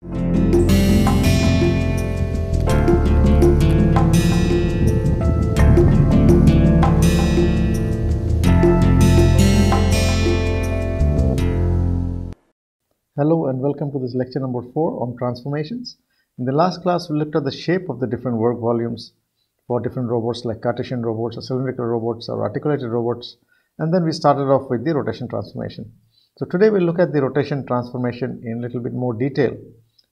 Hello and welcome to this lecture number 4 on transformations. In the last class, we looked at the shape of the different work volumes for different robots like Cartesian robots or cylindrical robots or articulated robots, and then we started off with the rotation transformation. So today we'll look at the rotation transformation in a little bit more detail,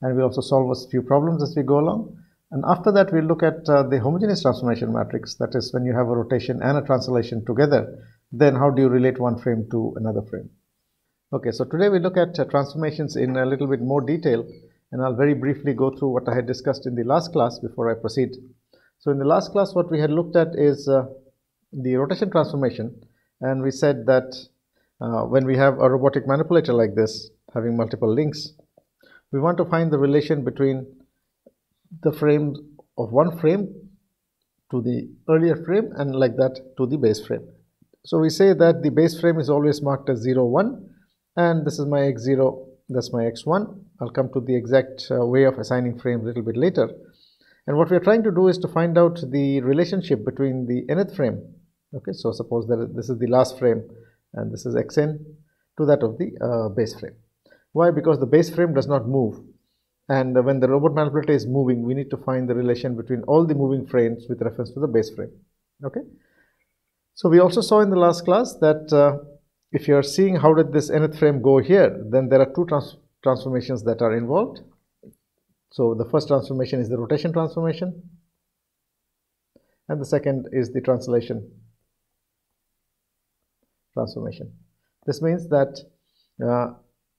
and we'll also solve a few problems as we go along. And after that, we'll look at the homogeneous transformation matrix, that is when you have a rotation and a translation together, then how do you relate one frame to another frame. Okay, so today we look at transformations in a little bit more detail, and I'll very briefly go through what I had discussed in the last class before I proceed. So in the last class, what we had looked at is the rotation transformation, and we said that when we have a robotic manipulator like this, having multiple links, we want to find the relation between the frames of one frame to the earlier frame and like that to the base frame. So we say that the base frame is always marked as 0, 1. And this is my x0, that's my x1. I'll come to the exact way of assigning frames a little bit later. And what we are trying to do is to find out the relationship between the nth frame. Okay, so suppose that this is the last frame and this is xn to that of the base frame. Why? Because the base frame does not move. And when the robot manipulator is moving, we need to find the relation between all the moving frames with reference to the base frame. Okay. So we also saw in the last class that if you are seeing how did this nth frame go here, then there are two transformations that are involved. So the first transformation is the rotation transformation, and the second is the translation transformation. This means that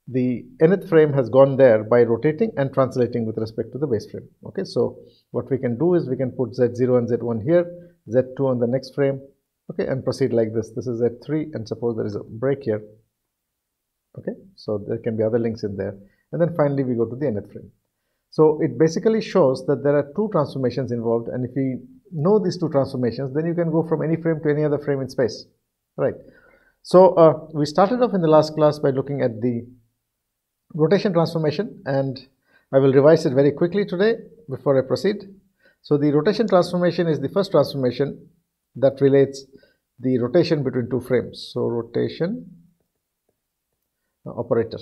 the nth frame has gone there by rotating and translating with respect to the base frame. Okay, so what we can do is we can put Z0 and Z1 here, Z2 on the next frame. Okay, and proceed like this. This is Z3, and suppose there is a break here. Okay, so there can be other links in there. And then finally we go to the nth frame. So it basically shows that there are two transformations involved, and if we know these two transformations, then you can go from any frame to any other frame in space. Right. So we started off in the last class by looking at the rotation transformation, and I will revise it very quickly today before I proceed. So the rotation transformation is the first transformation that relates the rotation between two frames. So rotation operator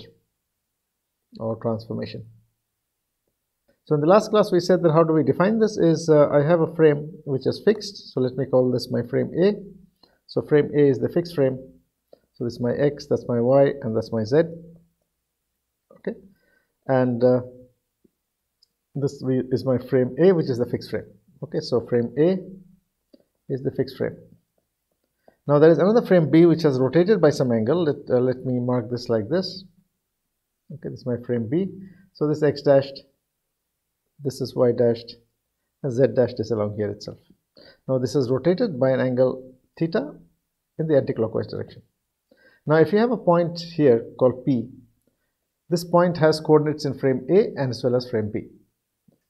or transformation. So in the last class we said that how do we define this is I have a frame which is fixed. So let me call this my frame A. So frame A is the fixed frame. So this is my X, that's my Y, and that's my Z. Okay, and this is my frame A, which is the fixed frame. Okay, so frame A is the fixed frame. Now there is another frame B which has rotated by some angle. Let me mark this like this. Okay, this is my frame B. So this X dashed, this is Y dashed, and Z dashed is along here itself. Now this is rotated by an angle theta in the anti-clockwise direction. Now if you have a point here called P, this point has coordinates in frame A and as well as frame B.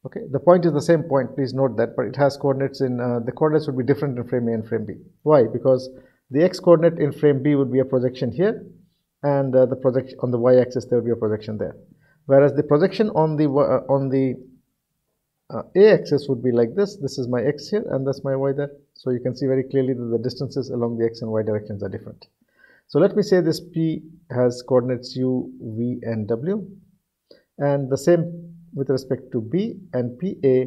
Okay, the point is the same point, please note that, but it has coordinates in, the coordinates would be different in frame A and frame B. Why? Because the X coordinate in frame B would be a projection here, and the projection on the Y axis there would be a projection there. Whereas the projection on the A axis would be like this. This is my X here and that's my Y there. So you can see very clearly that the distances along the X and Y directions are different. So let me say this P has coordinates U, V, and W, and the same with respect to B and PA,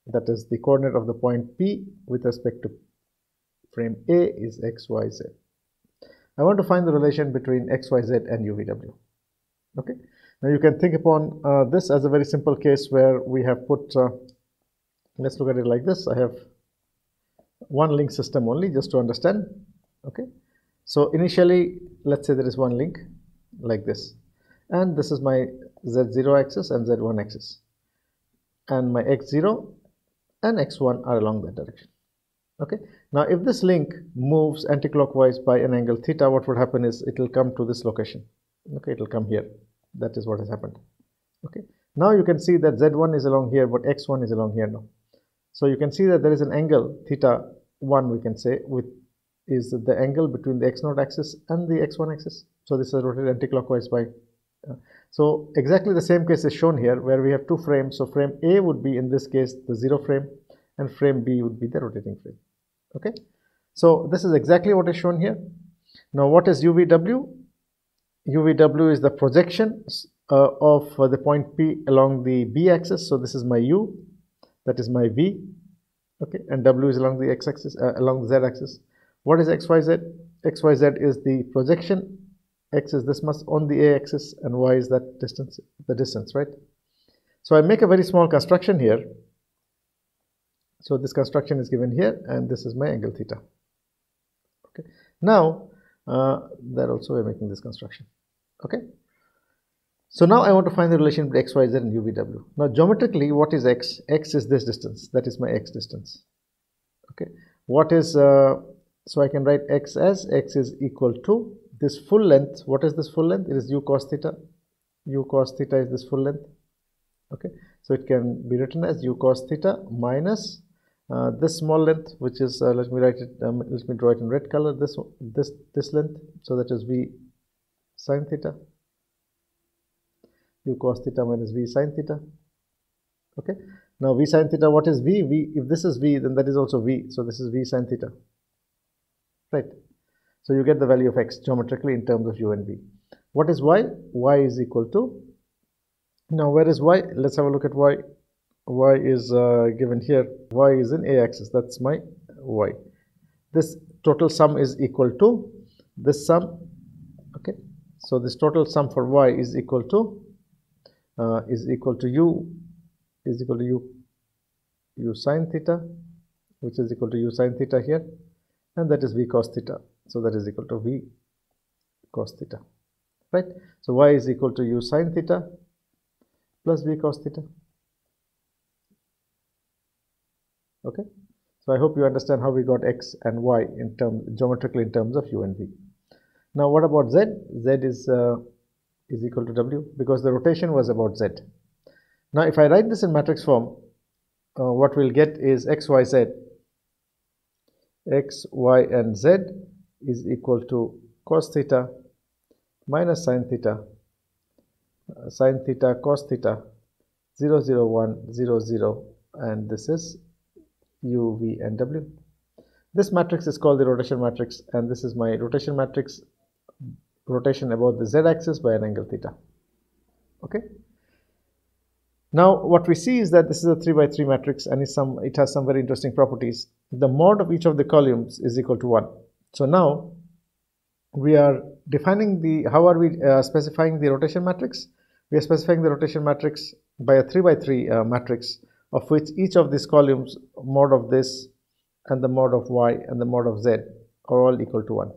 that is the coordinate of the point P with respect to frame A is X, Y, Z. I want to find the relation between X, Y, Z and UVW. Okay. Now you can think upon this as a very simple case where we have put, let's look at it like this. I have one link system only just to understand. Okay. So initially, let's say there is one link like this, and this is my Z0 axis and Z1 axis, and my X0 and X1 are along that direction. Okay. Now if this link moves anti-clockwise by an angle theta, what would happen is it will come to this location. Okay, it will come here. That is what has happened. Okay. Now you can see that Z1 is along here, but X1 is along here now. So you can see that there is an angle theta 1, we can say, with is the angle between the X0 axis and the X1 axis. So this is rotated anti-clockwise by So exactly the same case is shown here, where we have two frames. So frame A would be, in this case, the 0 frame, and frame B would be the rotating frame. Okay, so this is exactly what is shown here. Now what is UVW? UVW is the projection of the point P along the B axis. So this is my U, that is my V, okay, and W is along the X axis, along the Z axis. What is XYZ? XYZ is the projection. X is this much on the A axis, and Y is that distance, the distance, right? So I make a very small construction here. So this construction is given here, and this is my angle theta. Okay, now that also we're making this construction. Okay, so now I want to find the relation between XYZ and UVW. Now geometrically, what is X? X is this distance, that is my X distance. Okay, what is so I can write X as X is equal to this full length. What is this full length? It is U cos theta. U cos theta is this full length. Okay, so it can be written as U cos theta minus this small length, which is let me write it. Let me draw it in red color. This length. So that is V sin theta. U cos theta minus V sin theta. Okay. Now V sin theta. What is V? V. If this is V, then that is also V. So this is V sin theta. Right. So you get the value of X geometrically in terms of U and V. What is Y? Y is equal to. Now where is Y? Let's have a look at Y. Y is given here. Y is in A axis. That's my Y. This total sum is equal to this sum. Okay. So this total sum for Y is equal to U sin theta, which is equal to U sin theta here, and that is V cos theta. So that is equal to V cos theta, right? So Y is equal to U sin theta plus V cos theta. Okay, so I hope you understand how we got X and Y in geometrically in terms of U and V. Now what about Z? Z is equal to W, because the rotation was about Z. Now if I write this in matrix form, what we'll get is X, Y, Z. X, Y, and Z is equal to cos theta minus sin theta, cos theta, 0, 0, 1, 0, 0, and this is U, V, and W. This matrix is called the rotation matrix, and this is my rotation matrix, rotation about the Z axis by an angle theta. Okay. Now what we see is that this is a 3 by 3 matrix, and it has some very interesting properties. The mod of each of the columns is equal to 1. So now we are defining how are we specifying the rotation matrix? We are specifying the rotation matrix by a 3 by 3 matrix, of which each of these columns, mod of this and the mod of Y and the mod of Z, are all equal to 1.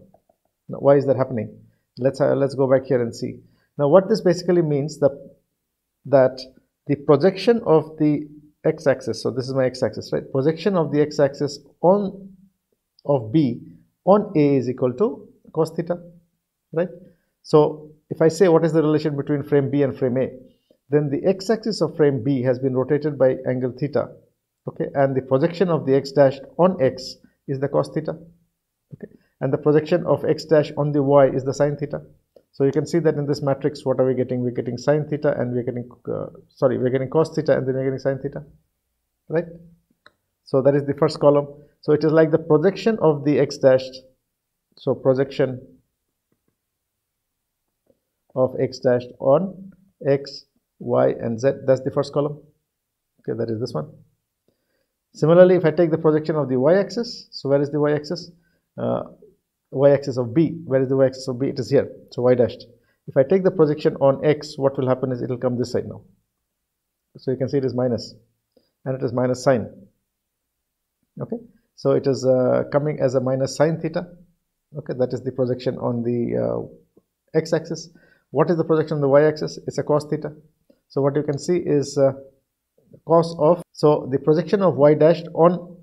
Now why is that happening? Let's go back here and see. Now what this basically means that the projection of the x-axis, so this is my x-axis, right? Projection of the x-axis of B on A is equal to cos theta, right? So if I say what is the relation between frame B and frame A, then the x-axis of frame B has been rotated by angle theta, okay, and the projection of the x dash on X is the cos theta, okay, and the projection of x dash on the Y is the sin theta. So you can see that in this matrix, what are we getting? We're getting sin theta, and we're getting we're getting cos theta, and then we're getting sin theta, right? So that is the first column. So it is like the projection of the x dashed. So projection of x dashed on X, Y, and Z. That's the first column. Okay, that is this one. Similarly, if I take the projection of the y-axis, so where is the y-axis? Y-axis of B. Where is the y-axis of B? It is here. So y dashed. If I take the projection on X, what will happen is it will come this side now. So you can see it is minus, and it is minus sine. Okay, so it is coming as a minus sine theta. Okay, that is the projection on the x-axis. What is the projection on the y-axis? It's a cos theta. So what you can see is cos of, so the projection of y dashed on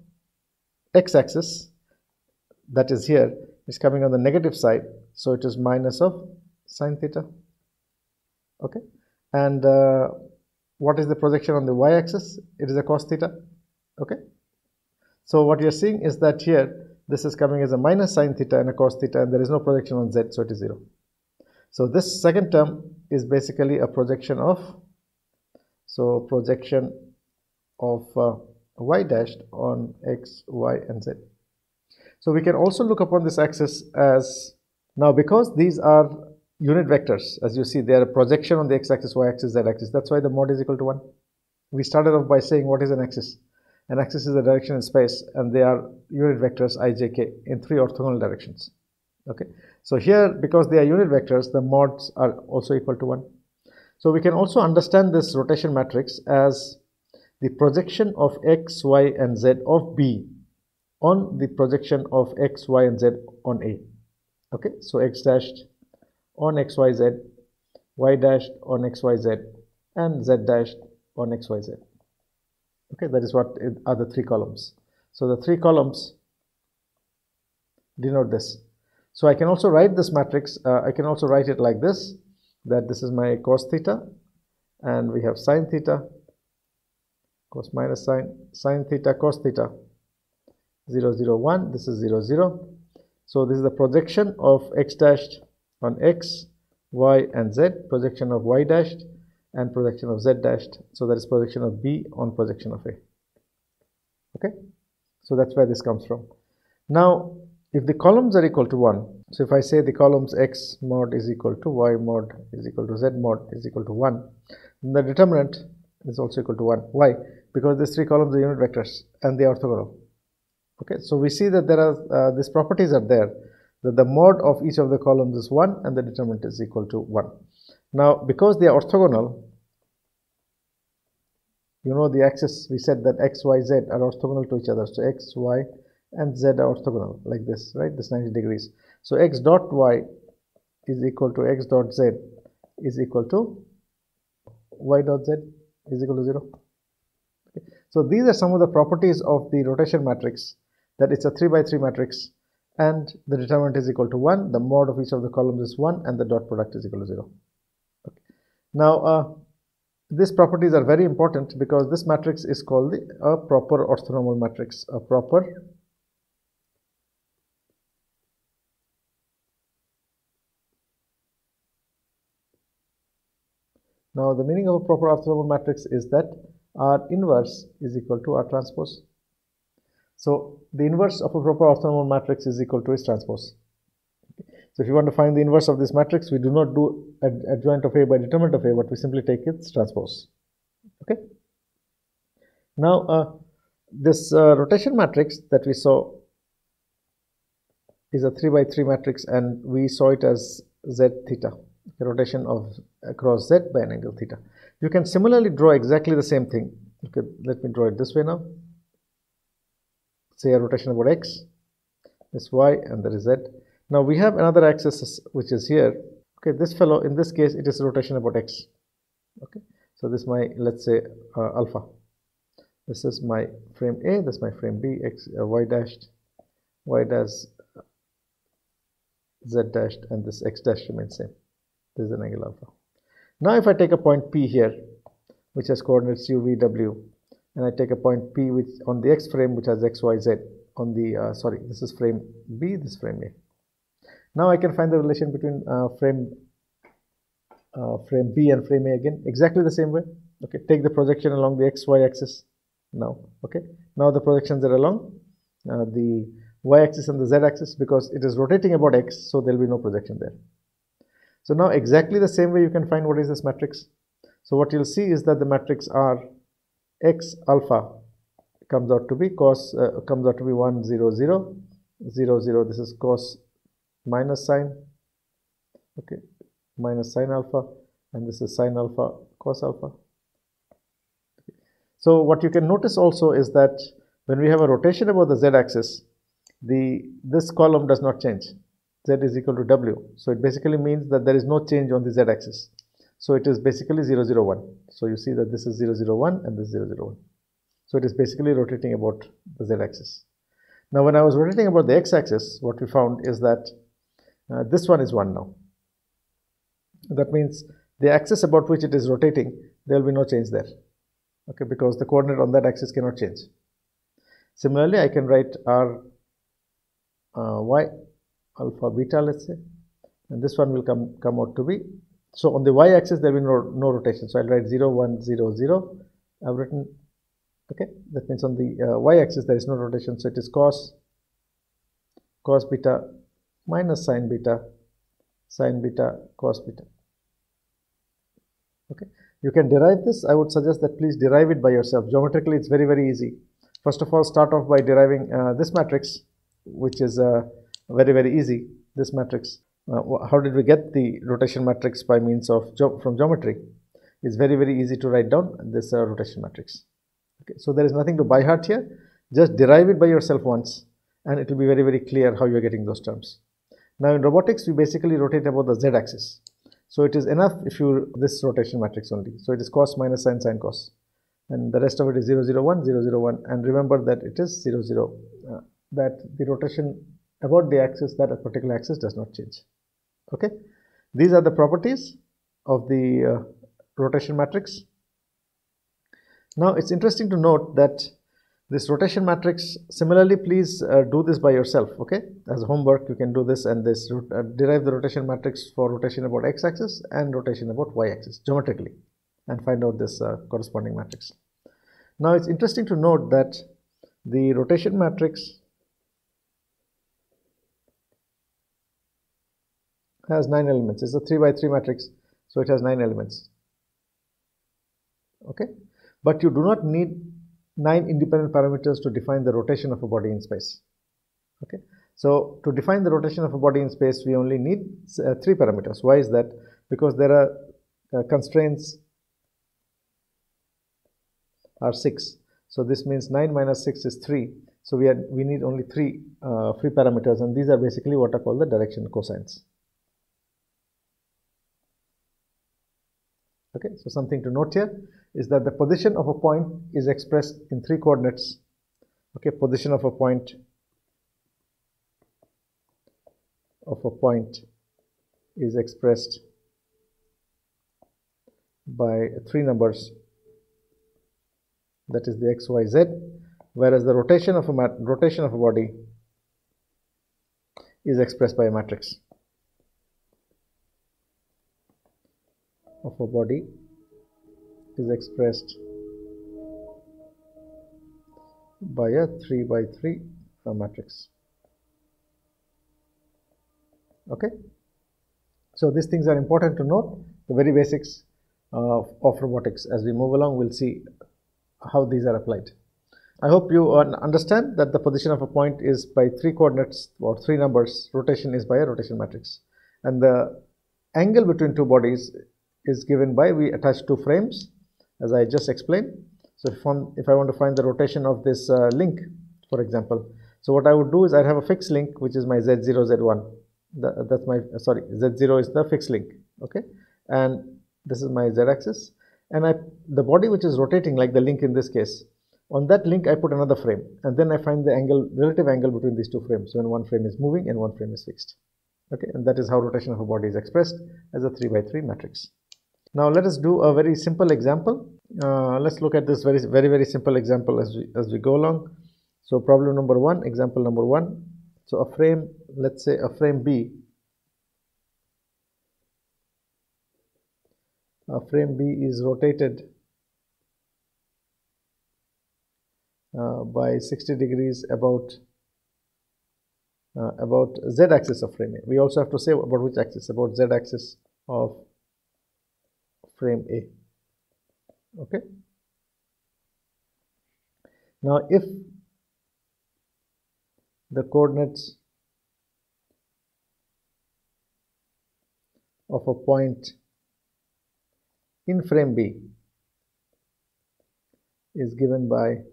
x-axis, that is here, is coming on the negative side. So it is minus of sine theta. Okay, and what is the projection on the y-axis? It is a cos theta. Okay, so what you're seeing is that here this is coming as a minus sine theta and a cos theta, and there is no projection on z, so it is 0. So this second term is basically a projection of, y dashed on x, y, and z. So we can also look upon this axis as, now because these are unit vectors, as you see, they are a projection on the x-axis, y-axis, z-axis. That's why the mod is equal to 1. We started off by saying what is an axis? An axis is a direction in space, and they are unit vectors I, j, k in 3 orthogonal directions. Okay, so here, because they are unit vectors, the mods are also equal to 1. So we can also understand this rotation matrix as the projection of x, y, and z of B on the projection of x, y, and z on A. Okay, so x dashed on x, y, z, y dashed on x, y, z, and z dashed on x, y, z. Okay, that is what are the 3 columns. So the 3 columns denote this. So I can also write this matrix, I can also write it like this, that this is my cos theta, and we have sine theta, cos minus sine theta, cos theta, 0, 0, 1, this is 0, 0. So this is the projection of x dashed on x, y, and z, projection of y dashed, and projection of z dashed. So that is projection of B on projection of A. Okay, so that's where this comes from. Now, if the columns are equal to 1, so if I say the columns x mod is equal to y mod is equal to z mod is equal to 1, then the determinant is also equal to 1. Why? Because these 3 columns are unit vectors and they are orthogonal. Okay, so we see that there are these properties are there, that the mod of each of the columns is 1 and the determinant is equal to 1. Now, because they are orthogonal, you know the axis, we said that x, y, z are orthogonal to each other. So x, y, and z are orthogonal like this, right? This 90 degrees. So x dot y is equal to x dot z is equal to y dot z is equal to 0. Okay. So these are some of the properties of the rotation matrix, that it's a 3 by 3 matrix, and the determinant is equal to 1, the mod of each of the columns is 1, and the dot product is equal to 0. Okay. Now, these properties are very important because this matrix is called a proper orthonormal matrix, a proper Now, the meaning of a proper orthonormal matrix is that R inverse is equal to R transpose. So, the inverse of a proper orthonormal matrix is equal to its transpose. So, if you want to find the inverse of this matrix, we do not do adjoint of A by determinant of A, but we simply take its transpose. Okay. Now, this rotation matrix that we saw is a 3 by 3 matrix, and we saw it as z theta, the rotation of across z by an angle theta. You can similarly draw exactly the same thing. Okay, let me draw it this way now. Say a rotation about x, this y, and there is z. Now we have another axis which is here. Okay, this fellow, in this case, it is a rotation about x. Okay, so this is my, let's say, alpha. This is my frame A, this is my frame B, x, y dashed, y dash, z dashed, and this x dash remains same. This is an angle alpha. Now if I take a point P here, which has coordinates u, v, w, and I take a point P which on the x frame which has x, y, z on the, this is frame B, this is frame A. Now I can find the relation between frame B and frame A again, exactly the same way. Okay, take the projection along the x, y axis now. Okay, now the projections are along the y axis and the z axis, because it is rotating about x, so there will be no projection there. So now exactly the same way you can find what is this matrix. So what you'll see is that the matrix R x alpha comes out to be 1 0 0 0 0. This is cos minus sine, okay, minus sine alpha, and this is sine alpha cos alpha. Okay. So what you can notice also is that when we have a rotation about the z axis, this column does not change. Z is equal to W. So it basically means that there is no change on the Z axis. So it is basically 0, 0, 1. So you see that this is 0, 0, 1 and this is 0, 0, 1. So it is basically rotating about the Z axis. Now when I was rotating about the X axis, what we found is that this one is 1 now. That means the axis about which it is rotating, there will be no change there. Okay, because the coordinate on that axis cannot change. Similarly, I can write R y alpha beta, let's say, and this one will come out to be, so on the y-axis there will be no rotation, so I'll write 0, 1, 0, 0. I've written, okay, that means on the y-axis there is no rotation, so it is cos beta minus sine beta cos beta. Okay, you can derive this. I would suggest that please derive it by yourself. Geometrically it's very easy. First of all, start off by deriving this matrix, which is very easy. This matrix, how did we get the rotation matrix by means of from geometry? It's very easy to write down this rotation matrix. Okay, so there is nothing to by heart here. Just derive it by yourself once, and it will be very clear how you are getting those terms. Now in robotics, we basically rotate about the z-axis. So it is enough if you this rotation matrix only. So it is cos minus sine sine cos, and the rest of it is 0, 0, 1, 0, 0, 1. And remember that it is 0, 0. That the rotation about the axis, that a particular axis does not change. Okay, these are the properties of the rotation matrix. Now it's interesting to note that this rotation matrix, similarly, please do this by yourself. Okay, as homework you can do this, and this derive the rotation matrix for rotation about x-axis and rotation about y-axis geometrically, and find out this corresponding matrix. Now it's interesting to note that the rotation matrix has 9 elements. It's a 3 by 3 matrix, so it has 9 elements. Okay, but you do not need 9 independent parameters to define the rotation of a body in space. Okay, so to define the rotation of a body in space, we only need 3 parameters. Why is that? Because there are constraints are 6. So this means 9 minus 6 is 3. So we need only 3 free parameters, and these are basically what are called the direction cosines. Okay, so something to note here is that the position of a point is expressed in 3 coordinates. Okay, position of a point is expressed by 3 numbers, that is the x, y, z, whereas the rotation of a body is expressed by a matrix. Of a body is expressed by a 3 by 3 matrix. Okay, so these things are important to note, the very basics of robotics. As we move along, we'll see how these are applied. I hope you understand that the position of a point is by 3 coordinates or 3 numbers, rotation is by a rotation matrix, and the angle between 2 bodies is given by, we attach 2 frames as I just explained. So if I want to find the rotation of this link, for example, so what I would do is I have a fixed link, which is my Z0, Z1. That's my, sorry, Z0 is the fixed link. Okay, and this is my Z-axis, and the body which is rotating, like the link in this case, on that link I put another frame, and then I find the angle, relative angle between these 2 frames, when one frame is moving and one frame is fixed. Okay, and that is how rotation of a body is expressed as a 3 by 3 matrix. Now let us do a very simple example. Let's look at this very simple example as we go along. So problem number 1, example number 1. So a frame, let's say a frame B. A frame B is rotated by 60 degrees about z-axis of frame A. We also have to say about which axis, about z-axis of frame A. Okay. Now if the coordinates of a point in frame B is given by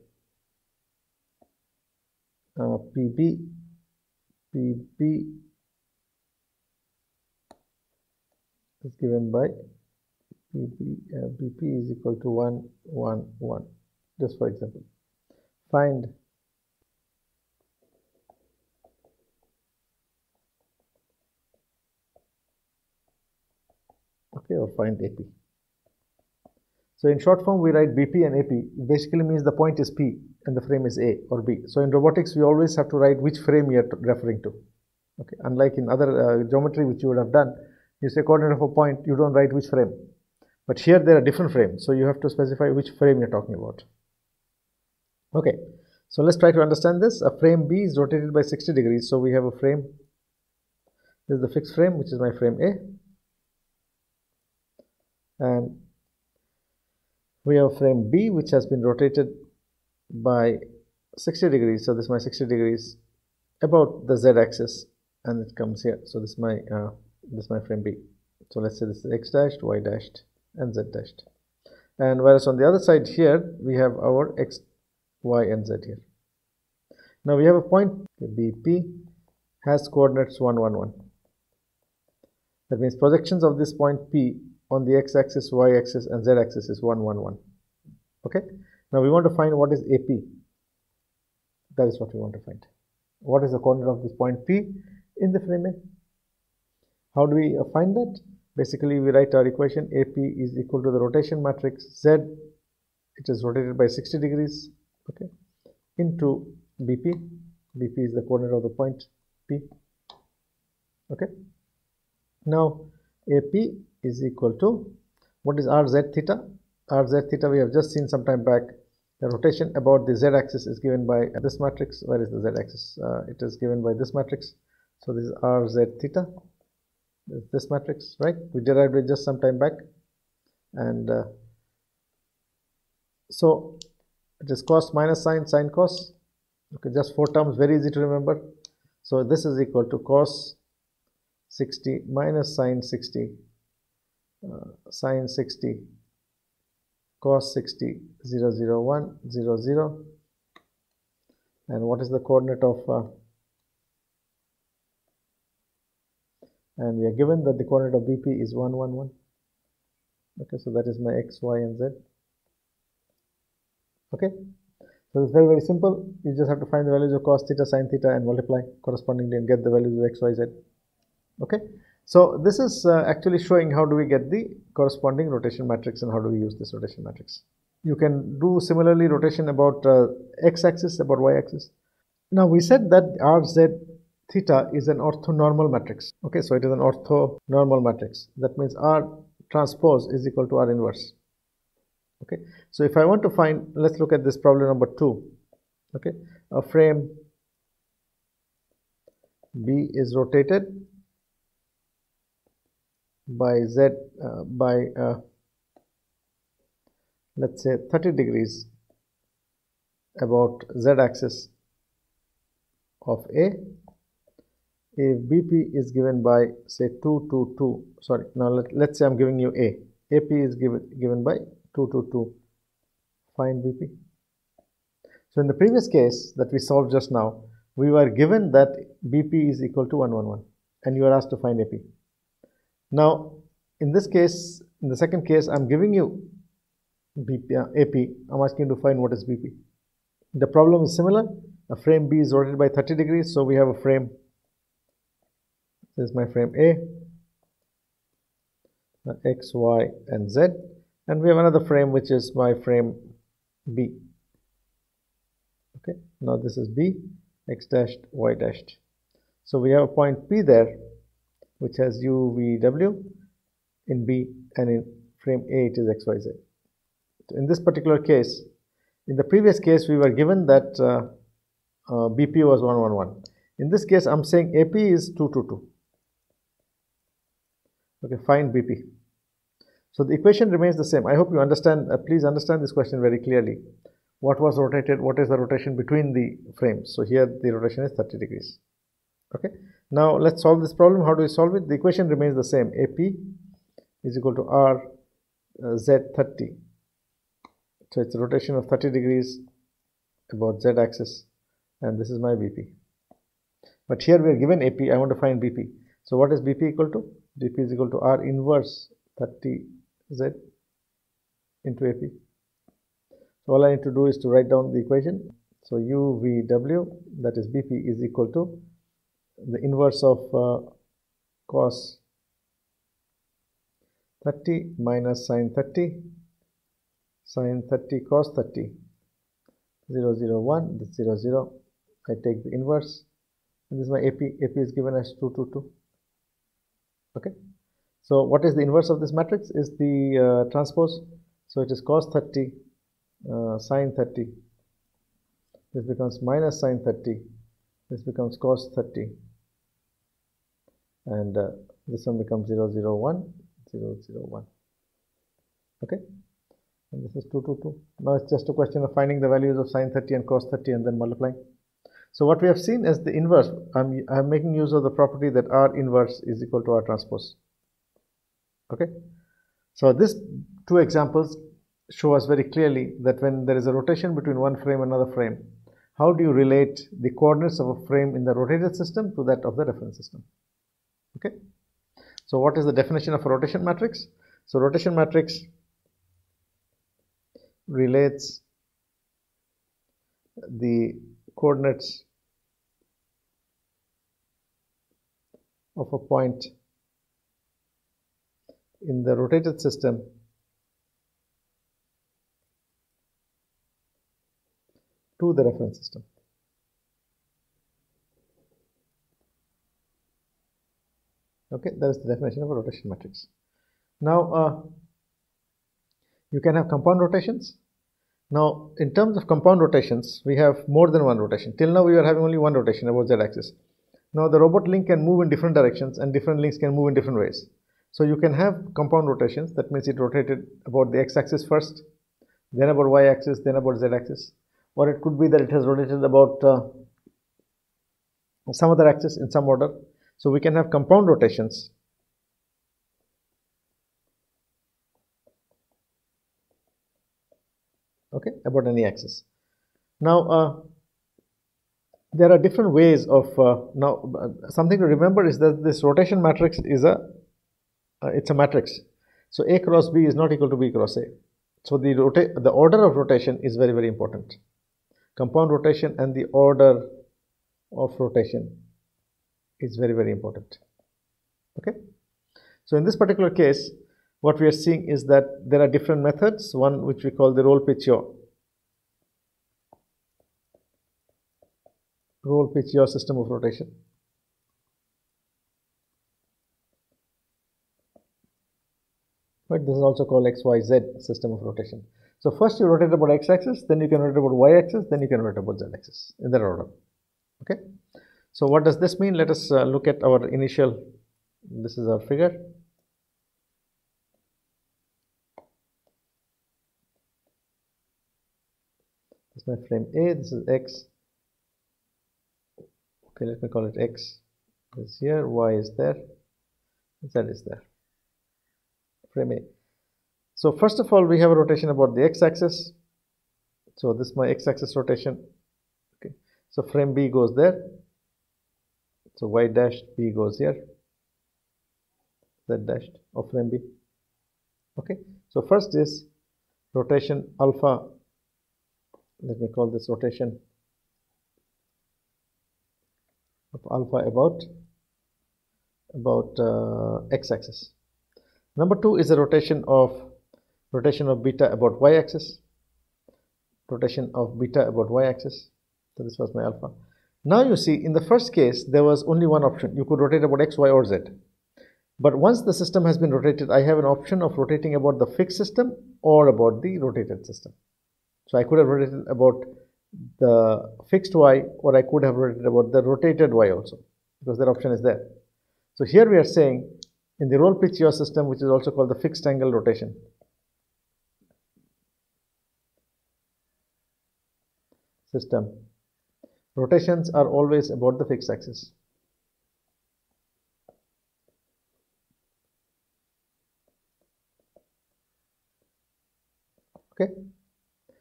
PB is given by BP is equal to 1, 1, 1. Just for example, find or find AP. So in short form, we write BP and AP. It basically means the point is P and the frame is A or B. So in robotics, we always have to write which frame we are referring to. Okay, unlike in other geometry which you would have done, you say coordinate of a point, you don't write which frame. But here there are different frames, so you have to specify which frame you're talking about. Okay, so let's try to understand this. A frame B is rotated by 60 degrees. So we have a frame. This is the fixed frame, which is my frame A. And we have a frame B, which has been rotated by 60 degrees. So this is my 60 degrees about the z-axis, and it comes here. So this is my frame B. So let's say this is x dashed, y dashed, and z dashed. And whereas on the other side here, we have our x, y, and z here. Now we have a point BP has coordinates 1, 1, 1. That means projections of this point P on the x-axis, y-axis, and z-axis is 1, 1, 1. Okay. Now we want to find what is AP. That is what we want to find. What is the coordinate of this point P in the frame A? How do we find that? Basically, we write our equation AP is equal to the rotation matrix Z. It is rotated by 60 degrees. Okay. Into BP. BP is the coordinate of the point P. Okay. Now AP is equal to, what is RZ theta? RZ theta we have just seen some time back. The rotation about the z-axis is given by this matrix. Where is the z-axis? It is given by this matrix. So this is RZ theta. This matrix, right? We derived it just some time back. And so it is cos minus sine, sine cos. Okay, just 4 terms, very easy to remember. So this is equal to cos 60 minus sine 60, sine 60, cos 60, 0, 0, 1, 0, 0. And what is the coordinate of, and we are given that the coordinate of BP is 1, 1, 1. Okay, so that is my x, y, and z. Okay, so it's very, very simple. You just have to find the values of cos theta, sine theta, and multiply correspondingly and get the values of x, y, z. Okay, so this is actually showing how do we get the corresponding rotation matrix and how do we use this rotation matrix. You can do similarly rotation about x-axis, about y-axis. Now we said that RZ theta is an orthonormal matrix. Okay, so it is an orthonormal matrix. That means R transpose is equal to R inverse. Okay, so if I want to find, let's look at this problem number 2. Okay, a frame B is rotated by Z let's say 30 degrees about Z-axis of A. If BP is given by say 2, 2, 2, sorry, now let's say I'm giving you A. AP is given by 2, 2, 2. Find BP. So in the previous case that we solved just now, we were given that BP is equal to 1, 1, 1, and you are asked to find AP. Now in this case, in the second case, I'm giving you BP, AP. I'm asking you to find what is BP. The problem is similar. A frame B is rotated by 30 degrees, so we have a frame. This is my frame A, X, Y, and Z, and we have another frame which is my frame B. Okay, now this is B, X dashed, Y dashed. So we have a point P there which has U, V, W in B, and in frame A it is X, Y, Z. So in this particular case, in the previous case we were given that BP was 1, 1, 1. In this case I'm saying AP is 2, 2, 2. Okay, find BP. So the equation remains the same. I hope you understand, please understand this question very clearly. What was rotated, what is the rotation between the frames? So here the rotation is 30 degrees. Okay, now let's solve this problem. How do we solve it? The equation remains the same. AP is equal to R Z30. So it's a rotation of 30 degrees about Z axis, and this is my BP. But here we are given AP, I want to find BP. So what is BP equal to? BP is equal to R inverse 30Z into AP. So all I need to do is to write down the equation. So UVW, that is BP, is equal to the inverse of cos 30 minus sine 30, sine 30 cos 30, 0, 0, 1, 0, 0. I take the inverse, and this is my AP is given as 2, 2, 2. Okay, so what is the inverse of this matrix is the transpose. So it is cos 30 sine 30, this becomes minus sine 30, this becomes cos 30, and this one becomes 0, 0, 1, 0, 0, 1. Okay, and this is 2, 2, 2. Now it's just a question of finding the values of sine 30 and cos 30 and then multiplying. So what we have seen as the inverse, I'm making use of the property that R inverse is equal to R transpose. Okay, so these two examples show us very clearly that when there is a rotation between one frame and another frame, how do you relate the coordinates of a frame in the rotated system to that of the reference system? Okay, so what is the definition of a rotation matrix? So rotation matrix relates the coordinates of a point in the rotated system to the reference system. Okay, that is the definition of a rotation matrix. Now, you can have compound rotations. Now, in terms of compound rotations, we have more than one rotation. Till now, we were having only one rotation about z-axis. Now, the robot link can move in different directions and different links can move in different ways. So, you can have compound rotations. That means it rotated about the x-axis first, then about y-axis, then about z-axis. Or it could be that it has rotated about some other axis in some order. So, we can have compound rotations. Okay, about any axis. Now, there are different ways of something to remember is that this rotation matrix is it's a matrix. So A cross B is not equal to B cross A. So the order of rotation is very, very important. Compound rotation and the order of rotation is very, very important. Okay, so in this particular case, what we are seeing is that there are different methods, one which we call the roll pitch yaw system of rotation. Right, this is also called XYZ system of rotation. So first you rotate about x-axis, then you can rotate about y-axis, then you can rotate about z-axis in that order. Okay, so what does this mean? Let us look at our initial, this is our figure. This is my frame A, this is X. Okay, let me call it X is here, Y is there, Z is there. Frame A. So first of all, we have a rotation about the x-axis. So this is my x-axis rotation. Okay, so frame B goes there. So Y dashed B goes here. Z dashed of frame B. Okay, so first is rotation alpha. Let me call this rotation of alpha about x-axis. Number two is a rotation of beta about y-axis. Rotation of beta about y-axis. So this was my alpha. Now you see, in the first case, there was only one option. You could rotate about x, y, or z. But once the system has been rotated, I have an option of rotating about the fixed system or about the rotated system. So I could have rotated about the fixed y, or I could have rotated about the rotated y also, because that option is there. So here we are saying, in the roll pitch yaw system, which is also called the fixed angle rotation system, rotations are always about the fixed axis. Okay,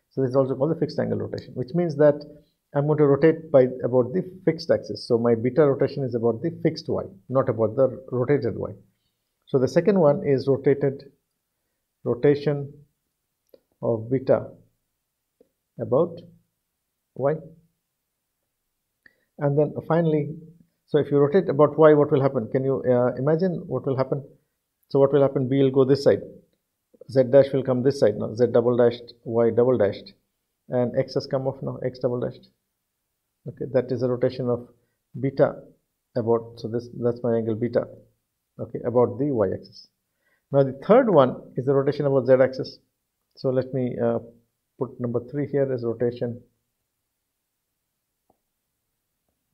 so this is also called the fixed angle rotation, which means that I'm going to rotate by about the fixed axis. So my beta rotation is about the fixed y, not about the rotated y. So the second one is rotation of beta about y. And then finally, so if you rotate about y, what will happen? Can you imagine what will happen? So what will happen? B will go this side. Z dash will come this side now. Z double dashed, Y double dashed. And X has come off now. X double dashed. Okay, that is a rotation of beta about, so that's my angle beta, okay, about the y-axis. Now the third one is the rotation about z-axis. So let me put number 3 here as rotation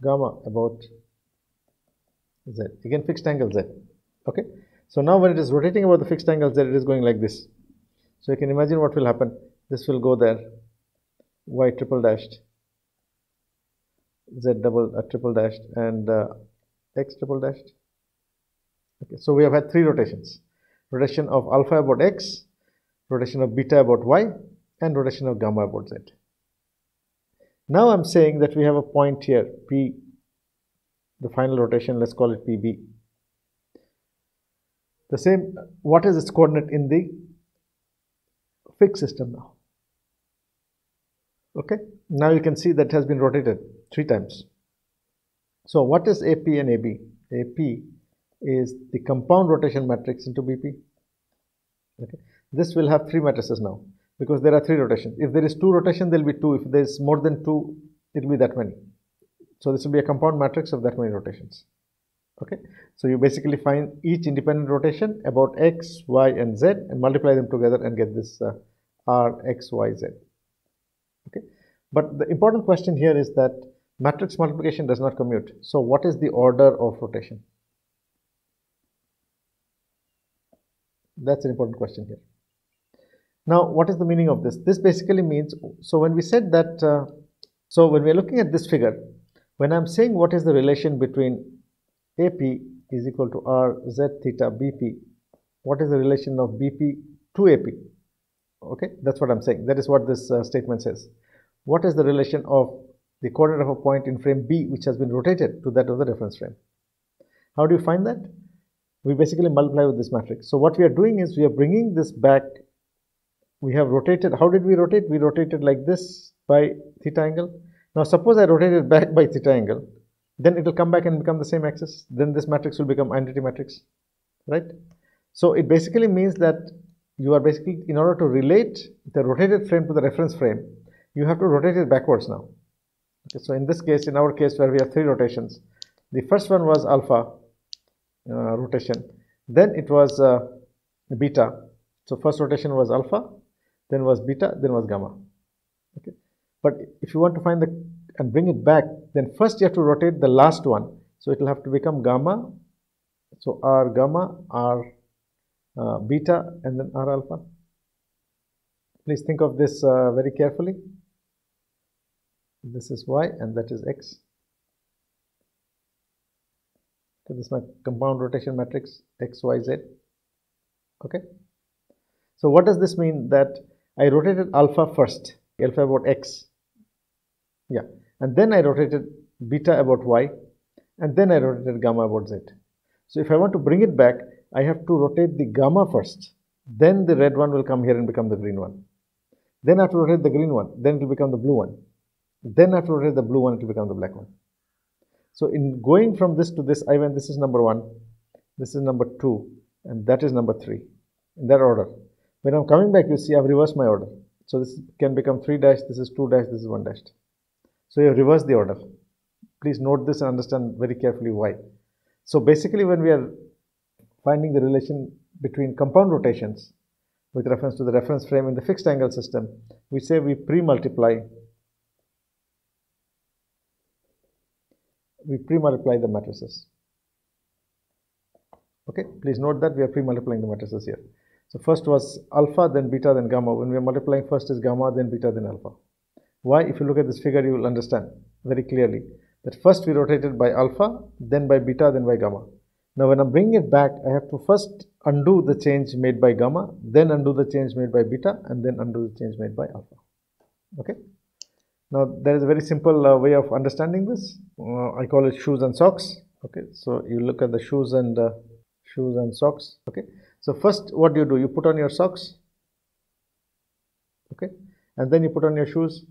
gamma about z, again fixed angle z, okay. So now when it is rotating about the fixed angle z, it is going like this. So you can imagine what will happen. This will go there, y triple dashed, z double triple dashed, and x triple dashed. Okay, so we have had 3 rotations: rotation of alpha about x, rotation of beta about y, and rotation of gamma about z. Now I'm saying that we have a point here, P, the final rotation, let's call it PB. The same, what is its coordinate in the fixed system now? Okay, now you can see that it has been rotated 3 times. So what is AP and AB? AP is the compound rotation matrix into BP. Okay, this will have 3 matrices now because there are 3 rotations. If there is 2 rotations, there will be 2. If there is more than 2, it will be that many. So this will be a compound matrix of that many rotations. Okay, so you basically find each independent rotation about x, y, and z and multiply them together and get this R, x, y, z. Okay, but the important question here is that matrix multiplication does not commute. So what is the order of rotation? That's an important question here. Now, what is the meaning of this? This basically means, so when we said that, so when we are looking at this figure, when I'm saying what is the relation between AP is equal to R, Z, theta, BP, what is the relation of BP to AP? Okay, that's what I'm saying. That is what this statement says. What is the relation of the coordinate of a point in frame B which has been rotated to that of the reference frame? How do you find that? We basically multiply with this matrix. So what we are doing is we are bringing this back. We have rotated. How did we rotate? We rotated like this by theta angle. Now suppose I rotate it back by theta angle, then it will come back and become the same axis. Then this matrix will become identity matrix, right? So it basically means that you are basically, in order to relate the rotated frame to the reference frame, you have to rotate it backwards now. Okay, so in this case, in our case where we have 3 rotations, the first one was alpha rotation, then it was beta. So first rotation was alpha, then was beta, then was gamma. Okay, but if you want to find the and bring it back, then first you have to rotate the last one. So it will have to become gamma. So R gamma, R beta, and then R alpha. Please think of this very carefully. This is y and that is x. So this is my compound rotation matrix x, y, z. Okay. So what does this mean? That I rotated alpha first, alpha about x. Yeah. And then I rotated beta about y, and then I rotated gamma about z. So if I want to bring it back, I have to rotate the gamma first. Then the red one will come here and become the green one. Then I have to rotate the green one. Then it will become the blue one. Then I have to rotate the blue one, it will become the black one. So in going from this to this, I went, this is number 1, this is number 2, and that is number 3, in that order. When I'm coming back, you see I've reversed my order. So this can become 3 dash, this is 2 dash, this is 1 dash. So you have reversed the order. Please note this and understand very carefully why. So basically when we are finding the relation between compound rotations with reference to the reference frame in the fixed angle system, we say we pre-multiply the matrices. Okay, please note that we are pre-multiplying the matrices here. So first was alpha, then beta, then gamma. When we are multiplying, first is gamma, then beta, then alpha. Why? If you look at this figure, you will understand very clearly that first we rotated by alpha, then by beta, then by gamma. Now when I'm bringing it back, I have to first undo the change made by gamma, then undo the change made by beta, and then undo the change made by alpha. Okay. Now there is a very simple way of understanding this. I call it shoes and socks. Okay. So you look at the shoes and socks. Okay. So first, what do? You put on your socks. Okay. And then you put on your shoes.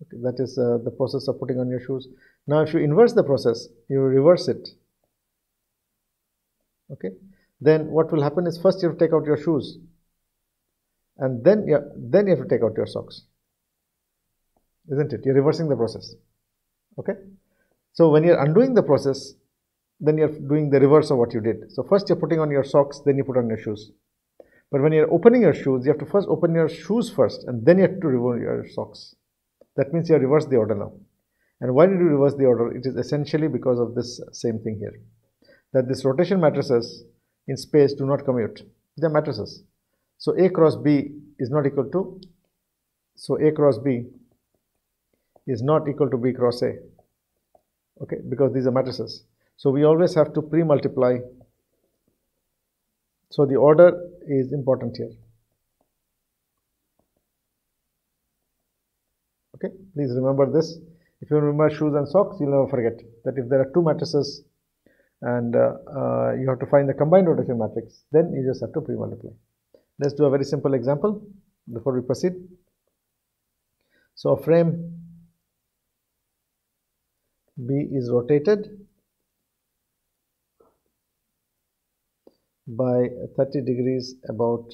Okay, that is the process of putting on your shoes. Now if you inverse the process, you reverse it. Okay, then what will happen is first you have to take out your shoes, and then you have to take out your socks, isn't it? You're reversing the process. Okay, So when you're undoing the process, then you're doing the reverse of what you did. So first you're putting on your socks, then you put on your shoes. But when you're opening your shoes, you have to first open your shoes first, and then you have to remove your socks. That means you have reversed the order now. And why did you reverse the order? It is essentially because of this same thing here, that these rotation matrices in space do not commute. They are matrices. So A cross B is not equal to, so A cross B is not equal to B cross A, okay, because these are matrices. So we always have to pre-multiply. So the order is important here. Okay, please remember this. If you remember shoes and socks, you'll never forget that if there are two matrices and you have to find the combined rotation matrix, then you just have to pre-multiply. Let's do a very simple example before we proceed. So a frame B is rotated by 30 degrees about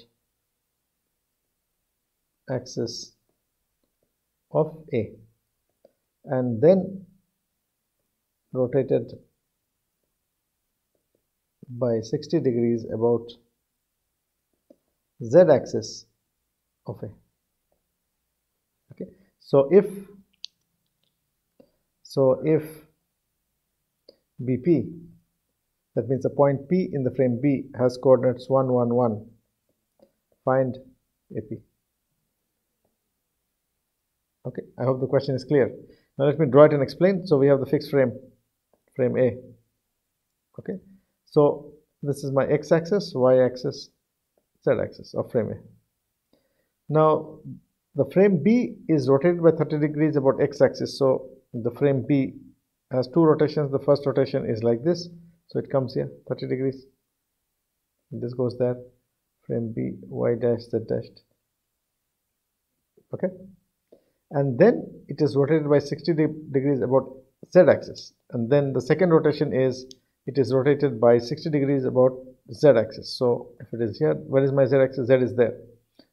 axis of A, and then rotated by 60 degrees about Z axis of A. Okay, so if BP, that means a point P in the frame B has coordinates 1, 1, 1, find AP. Okay, I hope the question is clear. Now let me draw it and explain. So we have the fixed frame A. Okay, so this is my x-axis, y-axis, z-axis of frame A. Now the frame B is rotated by 30 degrees about x-axis. So the frame B has two rotations. The first rotation is like this. So it comes here 30 degrees. This goes there. Frame B, y dash, z dashed. Okay. And then it is rotated by 60 degrees about z-axis. And then the second rotation is, it is rotated by 60 degrees about z-axis. So if it is here, where is my z-axis? Z is there.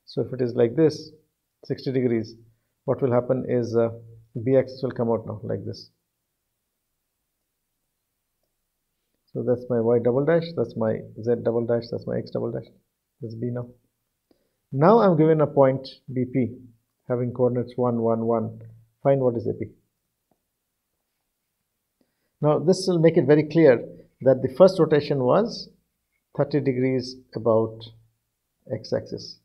So if it is like this, 60 degrees, what will happen is b-axis will come out now like this. So that's my y double dash, that's my z double dash, that's my x double dash. That's B now. Now I'm given a point BP having coordinates 1, 1, 1. Find what is AP. Now this will make it very clear that the first rotation was 30 degrees about x-axis.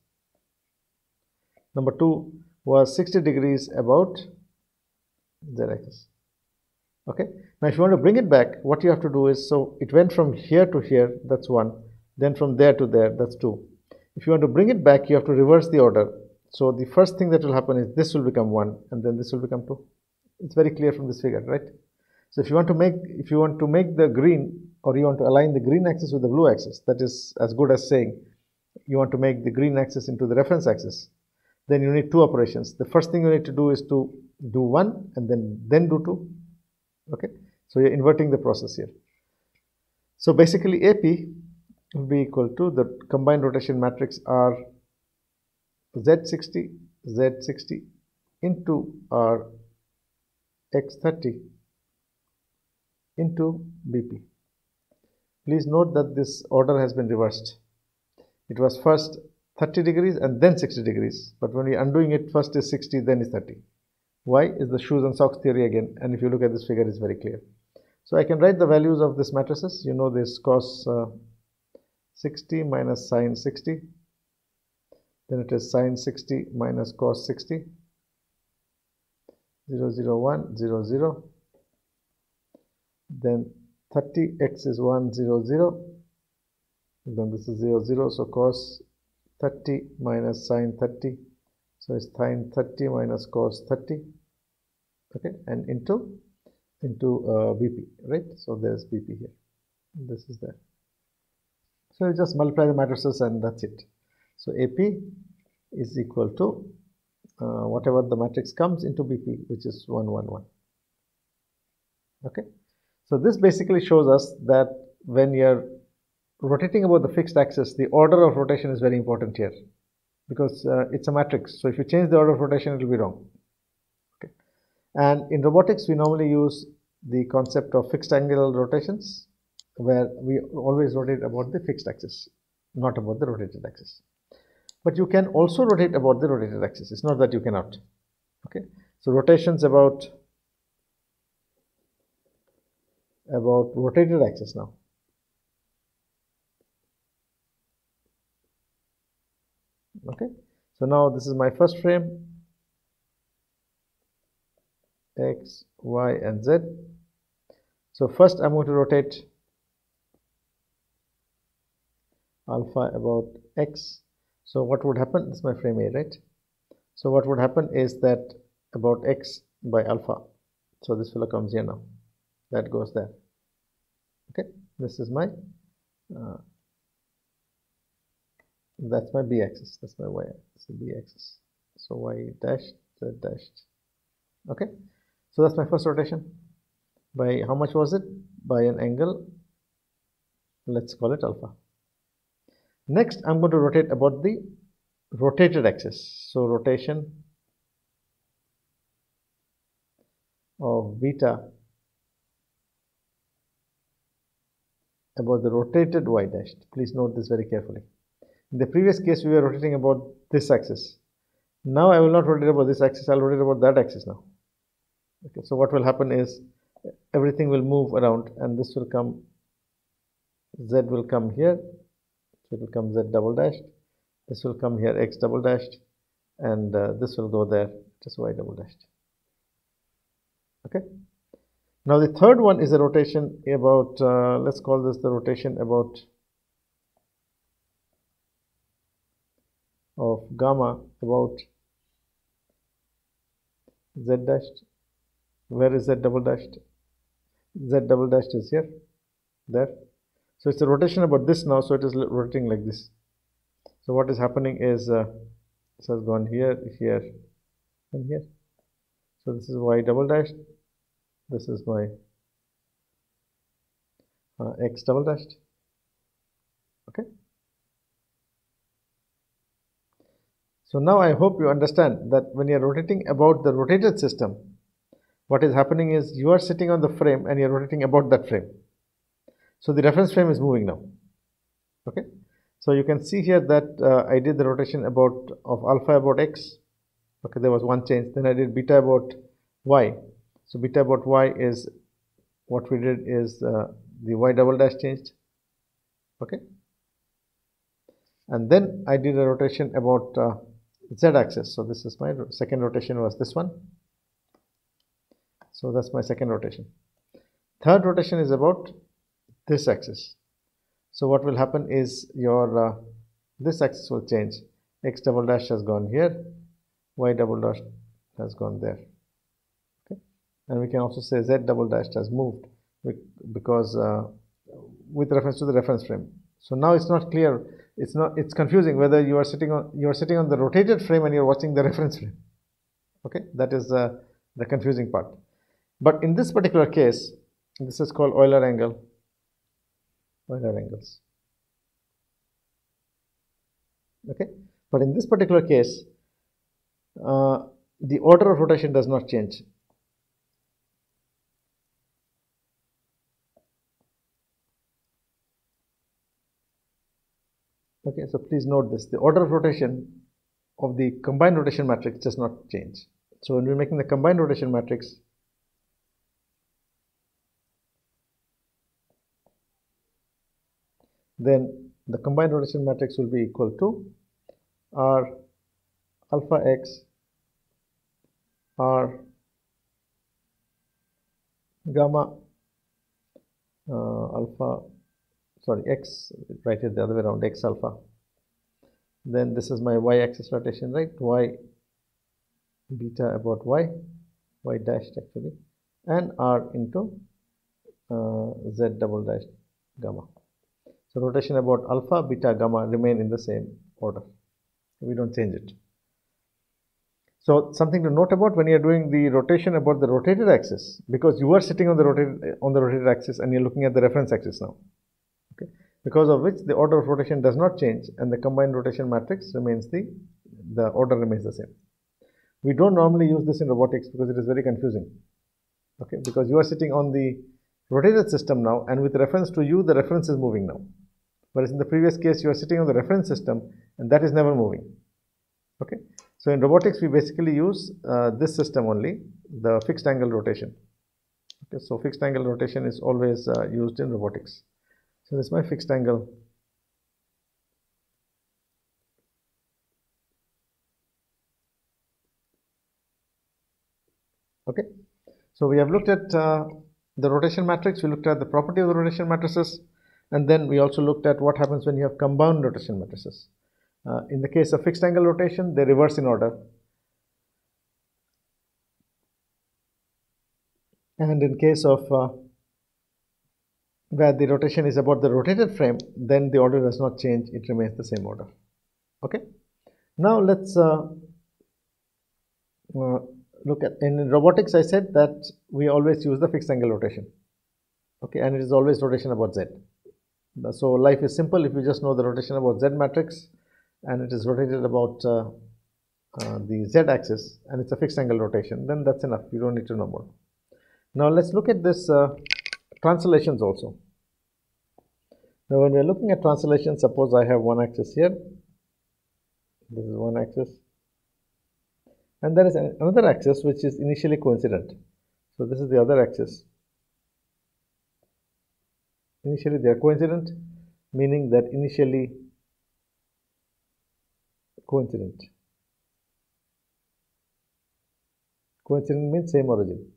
Number 2 was 60 degrees about z-axis. Okay, now if you want to bring it back, what you have to do is, so it went from here to here, that's 1, then from there to there, that's 2. If you want to bring it back, you have to reverse the order. So the first thing that will happen is this will become 1, and then this will become 2. It's very clear from this figure, right? So if you want to make the green, or you want to align the green axis with the blue axis, that is as good as saying you want to make the green axis into the reference axis, then you need two operations. The first thing you need to do is to do 1 and then do 2. Okay, so you're inverting the process here. So basically AP will be equal to the combined rotation matrix R Z60, Z60 into R X30 into BP. Please note that this order has been reversed. It was first 30 degrees and then 60 degrees, but when we are undoing it, first is 60, then is 30. Why? Is the shoes and socks theory again, and if you look at this figure, it's very clear. So I can write the values of this matrices. You know this cos 60 minus sine 60, then it is sine 60 minus cos 60, 0, 0, 1, 0, 0, then 30x is 1, 0, 0, then this is 0, 0, so cos 30 minus sine 30, so it's sine 30 minus cos 30, okay, and into BP, right? So there's BP here, this is there. So you just multiply the matrices and that's it. So AP is equal to whatever the matrix comes into BP, which is 1, 1, 1. Okay. So this basically shows us that when you're rotating about the fixed axis, the order of rotation is very important here, because it's a matrix. So if you change the order of rotation, it will be wrong. Okay. And in robotics, we normally use the concept of fixed angle rotations, where we always rotate about the fixed axis, not about the rotated axis. But you can also rotate about the rotated axis. It's not that you cannot. Okay, so rotations about rotated axis now. Okay, so now this is my first frame, X, Y, and Z. So first I'm going to rotate alpha about X. So what would happen? This is my frame A, right? So what would happen is that about X by alpha. So this fellow comes here now. That goes there. Okay, this is my that's my B axis, that's my Y axis, B axis. So Y dashed, Z dashed. Okay, so that's my first rotation. By how much was it? By an angle, let's call it alpha. Next, I'm going to rotate about the rotated axis. So rotation of beta about the rotated Y dashed. Please note this very carefully. In the previous case, we were rotating about this axis. Now I will not rotate about this axis, I'll rotate about that axis now. Okay, so what will happen is everything will move around, and this will come, Z will come here, so it will come Z double dashed, this will come here, X double dashed, and this will go there, just Y double dashed. Okay. Now the third one is a rotation about, let's call this the rotation about of gamma about Z dashed. Where is Z double dashed? Z double dashed is here, there. So it's a rotation about this now, so it is rotating like this. So what is happening is this has gone here, here, and here. So this is Y double dashed. This is my X double dashed. Okay. So now I hope you understand that when you are rotating about the rotated system, what is happening is you are sitting on the frame and you are rotating about that frame. So the reference frame is moving now. Okay. So you can see here that I did the rotation about of alpha about X. Okay, there was one change. Then I did beta about Y. So beta about Y is what we did is the Y double dash changed. Okay. And then I did a rotation about Z axis. So this is my second rotation was this one. So that's my second rotation. Third rotation is about this axis. So what will happen is your this axis will change. X double dash has gone here, Y double dash has gone there. Okay, and we can also say Z double dash has moved because with reference to the reference frame. So now it's not clear. It's confusing whether you are sitting on the rotated frame and you're watching the reference frame. Okay, that is the confusing part. But in this particular case, this is called Euler angle. Euler angles. Okay, but in this particular case, the order of rotation does not change. Okay, so please note this. The order of rotation of the combined rotation matrix does not change. So when we're making the combined rotation matrix, then the combined rotation matrix will be equal to R alpha X R gamma X, write it the other way around, X alpha. Then this is my Y axis rotation, right? Y beta about Y dashed actually, and R into Z double dash gamma. So rotation about alpha, beta, gamma remain in the same order. We don't change it. So something to note about when you are doing the rotation about the rotated axis, because you are sitting on the rotated axis and you're looking at the reference axis now. Okay, because of which the order of rotation does not change and the combined rotation matrix remains the order remains the same. We don't normally use this in robotics because it is very confusing. Okay, because you are sitting on the rotated system now, and with reference to you, the reference is moving now. Whereas in the previous case, you are sitting on the reference system, and that is never moving. Okay, so in robotics, we basically use this system only, the fixed angle rotation. Okay, so fixed angle rotation is always used in robotics. So this is my fixed angle. Okay, so we have looked at the rotation matrix, we looked at the property of the rotation matrices, and then we also looked at what happens when you have compound rotation matrices. In the case of fixed angle rotation, they reverse in order. And in case of where the rotation is about the rotated frame, then the order does not change, it remains the same order. Okay, now let's look at, in robotics I said that we always use the fixed angle rotation. Okay, and it is always rotation about z. So life is simple if you just know the rotation about z matrix, and it is rotated about the z axis, and it's a fixed angle rotation, then that's enough, you don't need to know more. Now let's look at this translations also. Now when we are looking at translation, suppose I have one axis here, this is one axis, and there is another axis which is initially coincident. So this is the other axis. Initially they are coincident, meaning that initially coincident. Coincident means same origin.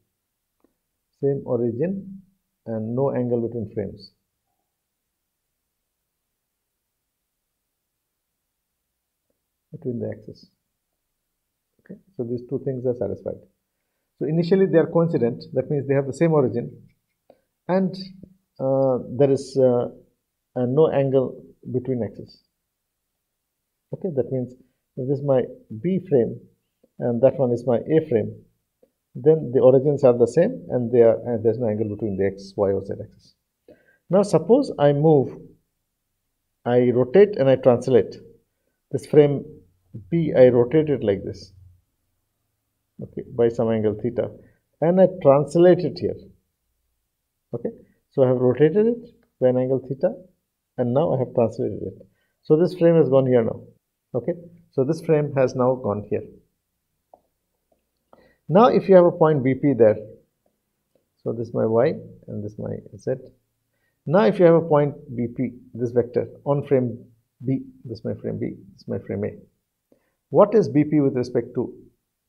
Same origin and no angle between frames. Between the axis. Okay, so these two things are satisfied. So initially they are coincident, that means they have the same origin, and there is no angle between axes. Okay, that means if this is my B frame and that one is my A frame, then the origins are the same and there's no angle between the x, y or z axis. Now suppose I rotate and I translate this frame B, I rotate it like this, okay, by some angle theta, and I translate it here. Okay, so I have rotated it by an angle theta, and now I have translated it. So this frame has gone here now. Okay, so this frame has now gone here. Now if you have a point BP there, so this is my y and this is my z. Now if you have a point BP, this vector on frame B, this is my frame B, this is my frame A. What is BP with respect to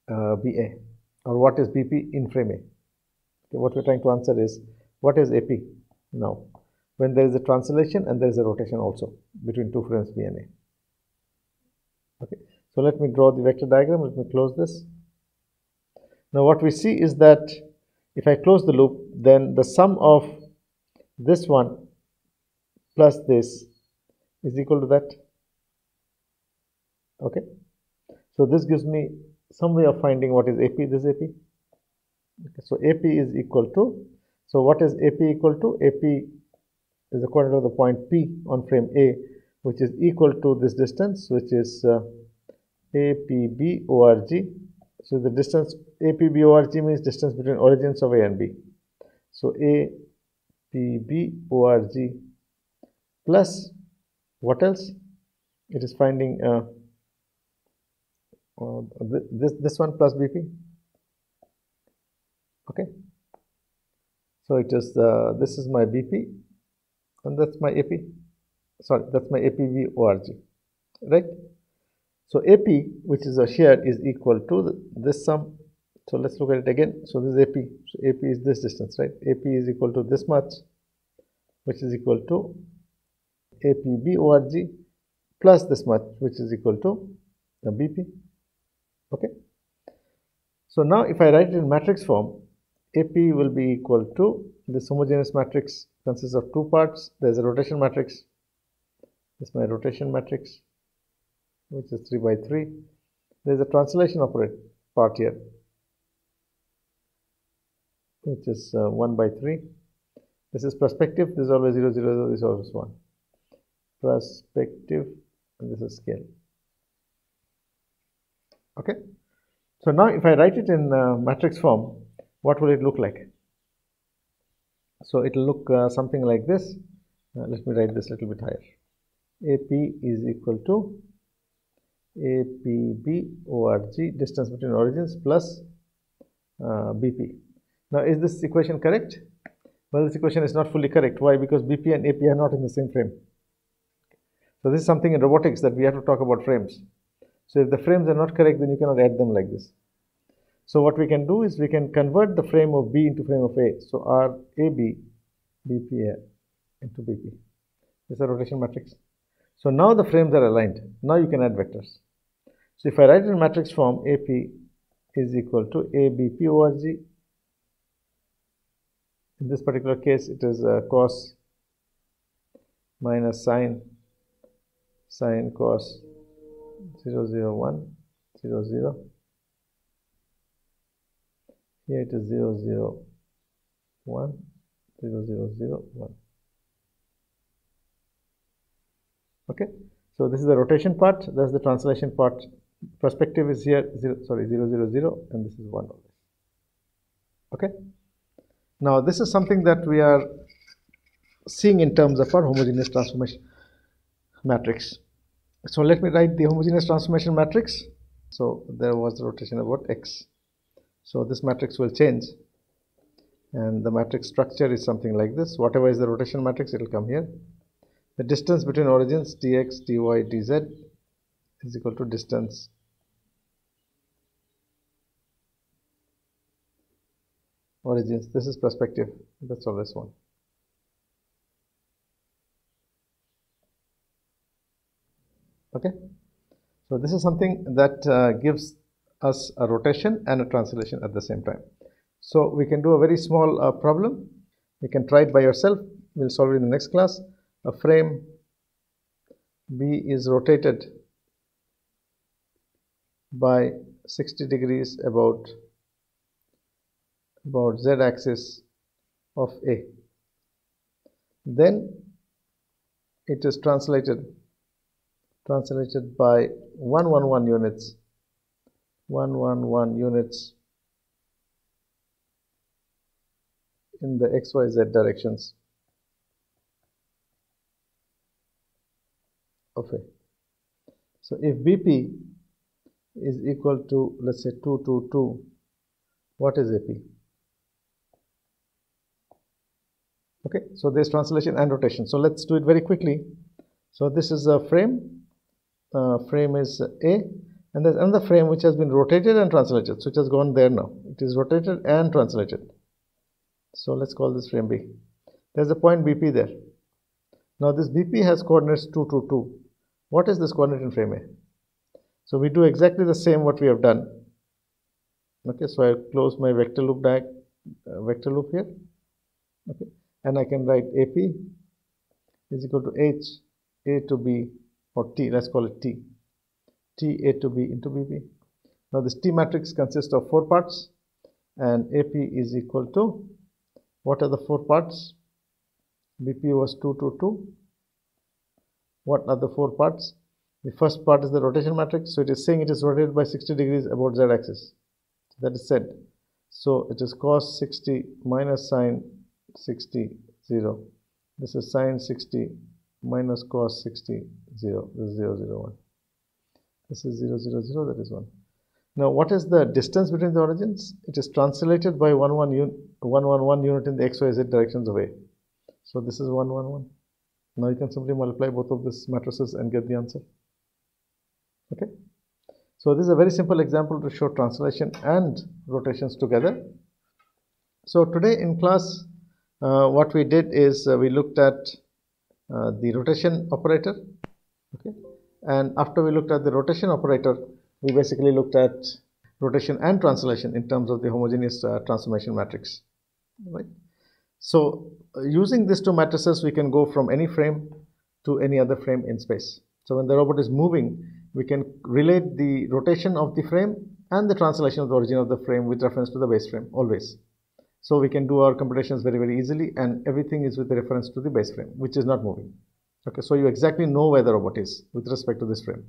BA, or what is BP in frame A? Okay, what we're trying to answer is what is AP now when there is a translation and there is a rotation also between two frames B and A. Okay, so let me draw the vector diagram. Let me close this. Now what we see is that if I close the loop, then the sum of this one plus this is equal to that. Okay, so this gives me some way of finding what is AP. This is AP. Okay, so AP is equal to, so what is AP equal to? AP is the coordinate of the point P on frame A, which is equal to this distance, which is APB ORG. So the distance APB ORG means distance between origins of A and B. So APB ORG plus what else? It is finding this one plus BP. Okay, so it is this is my BP and that's my AP. Sorry, that's my APB ORG, right? So AP, which is a shear, is equal to this sum. So let's look at it again. So this is AP. So AP is this distance, right? AP is equal to this much, which is equal to APB ORG plus this much, which is equal to the BP. Okay. So now if I write it in matrix form, AP will be equal to this homogeneous matrix consists of two parts. There's a rotation matrix. This is my rotation matrix, which is 3 by 3. There's a translation part here, which is 1 by 3. This is perspective. This is always 0, 0, 0. This is always 1. Perspective, and this is scale. Okay. So now if I write it in matrix form, what will it look like? So it will look something like this. Let me write this a little bit higher. AP is equal to APB ORG, distance between origins, plus BP. Now, is this equation correct? Well, this equation is not fully correct. Why? Because BP and AP are not in the same frame. So this is something in robotics that we have to talk about frames. So if the frames are not correct, then you cannot add them like this. So what we can do is we can convert the frame of B into frame of A. So RAB, BPA into BP. This is a rotation matrix. So now the frames are aligned. Now you can add vectors. So if I write it in matrix form, AP is equal to ABP ORG. In this particular case, it is cos minus sine cos 0, 0, 1, 0, 0. Here it is 0, 0, 1, 0, 0, 0, 1. Okay, so this is the rotation part, that's the translation part. Perspective is here, 0, 0, 0, and this is 1 always. Okay, now this is something that we are seeing in terms of our homogeneous transformation matrix. So let me write the homogeneous transformation matrix. So there was the rotation about x. So this matrix will change, and the matrix structure is something like this. Whatever is the rotation matrix, it will come here. The distance between origins dx, dy, dz is equal to distance origins. This is perspective. That's always 1. Okay. So this is something that gives us a rotation and a translation at the same time. So we can do a very small problem. You can try it by yourself. We'll solve it in the next class. A frame B is rotated by 60 degrees about z-axis of A. Then it is translated by 111 units. 111 units in the XYZ directions of A. So if BP is equal to, let's say, 222, what is AP? Okay, so there's translation and rotation. So let's do it very quickly. So this is a frame. Frame is A, and there's another frame which has been rotated and translated. So it has gone there now. It is rotated and translated. So let's call this frame B. There's a point BP there. Now this BP has coordinates 2, 2, 2. What is this coordinate in frame A? So we do exactly the same what we have done. Okay, so I close my vector loop here. Okay, and I can write AP is equal to H A to B, or T, let's call it T. T A to B into BP. Now this T matrix consists of 4 parts, and AP is equal to, what are the 4 parts? BP was 2, 2, 2. What are the 4 parts? The first part is the rotation matrix, so it is saying it is rotated by 60 degrees about z-axis. That is said. So it is cos 60 minus sine 60, 0. This is sine 60 minus cos 60, 0. This is 0, 0, 1. This is 0, 0, 0, that is 1. Now, what is the distance between the origins? It is translated by 111 unit in the XYZ directions of A. So this is 111. Now you can simply multiply both of these matrices and get the answer. Okay. So this is a very simple example to show translation and rotations together. So today in class, what we did is we looked at the rotation operator. Okay. And after we looked at the rotation operator, we basically looked at rotation and translation in terms of the homogeneous transformation matrix. Right. So using these 2 matrices, we can go from any frame to any other frame in space. So when the robot is moving, we can relate the rotation of the frame and the translation of the origin of the frame with reference to the base frame, always. So we can do our computations very, very easily, and everything is with reference to the base frame, which is not moving. Okay, so you exactly know where the robot is with respect to this frame.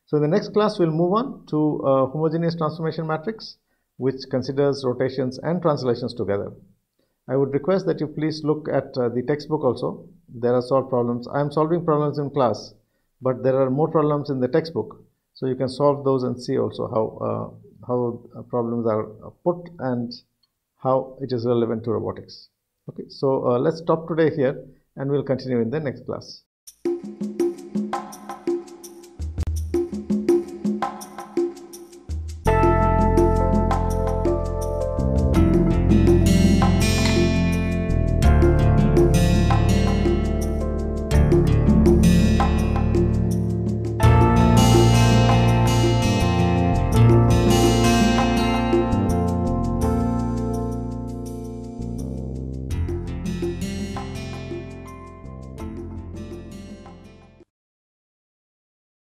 So in the next class, we'll move on to homogeneous transformation matrix, which considers rotations and translations together. I would request that you please look at the textbook also. There are solved problems. I am solving problems in class, but there are more problems in the textbook. So you can solve those and see also how problems are put and how it is relevant to robotics. Okay, so let's stop today here and we'll continue in the next class.